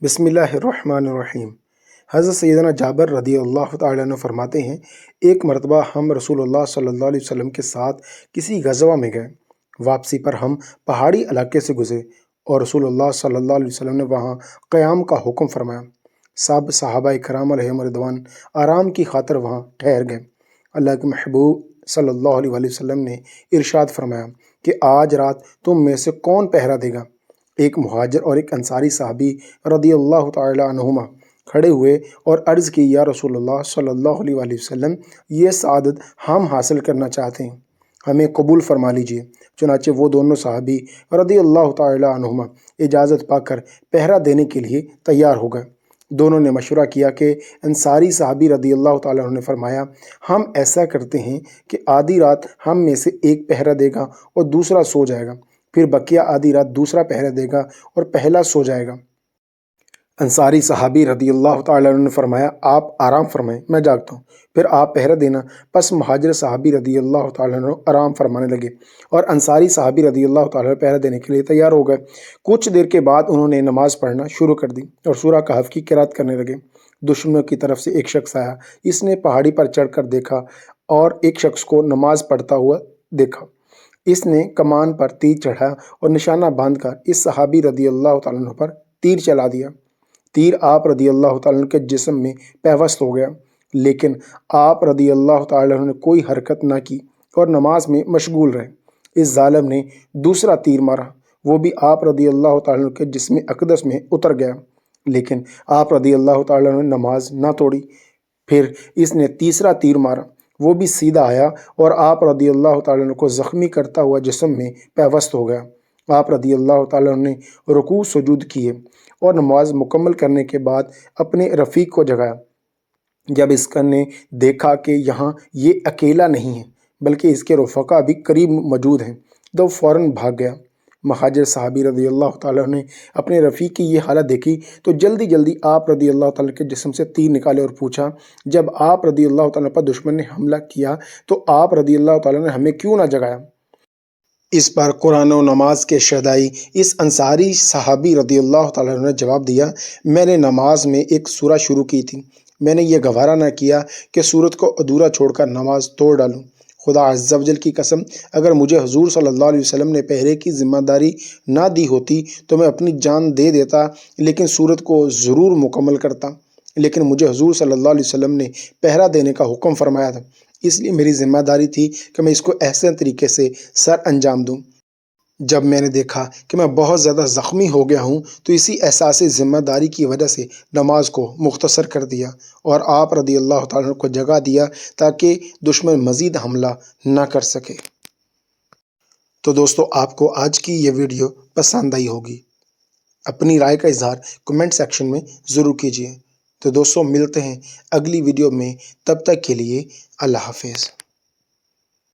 بسم اللہ الرحمن الرحیم۔ حضرت سیدنا جابر رضی اللہ تعالیٰ عنہ فرماتے ہیں، ایک مرتبہ ہم رسول اللہ صلی اللہ علیہ وسلم کے ساتھ کسی غزوہ میں گئے۔ واپسی پر ہم پہاڑی علاقے سے گزرے اور رسول اللہ صلی اللہ علیہ وسلم نے وہاں قیام کا حکم فرمایا۔ سب صحابہ کرام علیہم رضوان آرام کی خاطر وہاں ٹھہر گئے۔ اللہ کے محبوب صلی اللہ علیہ وسلم نے ارشاد فرمایا کہ آج رات تم میں سے کون پہرا دے گا؟ ایک مہاجر اور ایک انصاری صحابی رضی اللہ تعالیٰ عنہما کھڑے ہوئے اور عرض کی، یا رسول اللہ صلی اللہ علیہ وسلم، یہ سعادت ہم حاصل کرنا چاہتے ہیں، ہمیں قبول فرما لیجئے۔ چنانچہ وہ دونوں صحابی رضی اللہ تعالیٰ عنہما اجازت پا کر پہرا دینے کے لیے تیار ہو گئے۔ دونوں نے مشورہ کیا کہ انصاری صحابی رضی اللہ تعالیٰ عنہ نے فرمایا، ہم ایسا کرتے ہیں کہ آدھی رات ہم میں سے ایک پہرا دے گا اور دوسرا سو جائے گا، پھر بقیہ آدھی رات دوسرا پہرا دے گا اور پہلا سو جائے گا۔ انصاری صحابی رضی اللہ تعالیٰ عنہ نے فرمایا، آپ آرام فرمائیں، میں جاگتا ہوں، پھر آپ پہرا دینا۔ پس مہاجر صحابی رضی اللہ تعالیٰ عنہ آرام فرمانے لگے اور انصاری صحابی رضی اللہ تعالیٰ عنہ پہرا دینے کے لیے تیار ہو گئے۔ کچھ دیر کے بعد انہوں نے نماز پڑھنا شروع کر دی اور سورہ کہف کی قرات کرنے لگے۔ دشمنوں کی طرف سے ایک شخص آیا، اس نے پہاڑی پر چڑھ کر دیکھا اور ایک شخص کو نماز پڑھتا ہوا دیکھا۔ اس نے کمان پر تیر چڑھا اور نشانہ باندھ کر اس صحابی رضی اللہ تعالیٰ عنہ پر تیر چلا دیا۔ تیر آپ رضی اللہ تعالیٰ عنہ کے جسم میں پیوست ہو گیا، لیکن آپ رضی اللہ تعالیٰ عنہ نے کوئی حرکت نہ کی اور نماز میں مشغول رہے۔ اس ظالم نے دوسرا تیر مارا، وہ بھی آپ رضی اللہ تعالیٰ عنہ کے جسم اقدس میں اتر گیا، لیکن آپ رضی اللہ تعالیٰ عنہ نے نماز نہ توڑی۔ پھر اس نے تیسرا تیر مارا، وہ بھی سیدھا آیا اور آپ رضی اللہ تعالیٰ عنہ کو زخمی کرتا ہوا جسم میں پیوست ہو گیا۔ آپ رضی اللہ تعالیٰ عنہ نے رکوع سجود کیے اور نماز مکمل کرنے کے بعد اپنے رفیق کو جگایا۔ جب اس نے دیکھا کہ یہاں یہ اکیلا نہیں ہے بلکہ اس کے رفقا بھی قریب موجود ہیں تو فوراً بھاگ گیا۔ مہاجر صحابی رضی اللہ تعالیٰ نے اپنے رفیق کی یہ حالت دیکھی تو جلدی آپ رضی اللہ تعالیٰ کے جسم سے تیر نکالے اور پوچھا، جب آپ رضی اللہ تعالیٰ پر دشمن نے حملہ کیا تو آپ رضی اللہ تعالیٰ نے ہمیں کیوں نہ جگایا؟ اس پر قرآن و نماز کے شہدائی اس انصاری صحابی رضی اللہ تعالیٰ نے جواب دیا، میں نے نماز میں ایک سورہ شروع کی تھی، میں نے یہ گوارا نہ کیا کہ سورت کو ادھورا چھوڑ کر نماز توڑ ڈالوں۔ خدا عز و جل کی قسم، اگر مجھے حضور صلی اللہ علیہ وسلم نے پہرے کی ذمہ داری نہ دی ہوتی تو میں اپنی جان دے دیتا، لیکن سورت کو ضرور مکمل کرتا، لیکن مجھے حضور صلی اللہ علیہ وسلم نے پہرا دینے کا حکم فرمایا تھا، اس لیے میری ذمہ داری تھی کہ میں اس کو احسن طریقے سے سر انجام دوں۔ جب میں نے دیکھا کہ میں بہت زیادہ زخمی ہو گیا ہوں تو اسی احساس ذمہ داری کی وجہ سے نماز کو مختصر کر دیا اور آپ رضی اللہ تعالیٰ کو جگا دیا تاکہ دشمن مزید حملہ نہ کر سکے۔ تو دوستو، آپ کو آج کی یہ ویڈیو پسند آئی ہوگی۔ اپنی رائے کا اظہار کمنٹ سیکشن میں ضرور کیجیے۔ تو دوستو، ملتے ہیں اگلی ویڈیو میں، تب تک کے لیے اللہ حافظ۔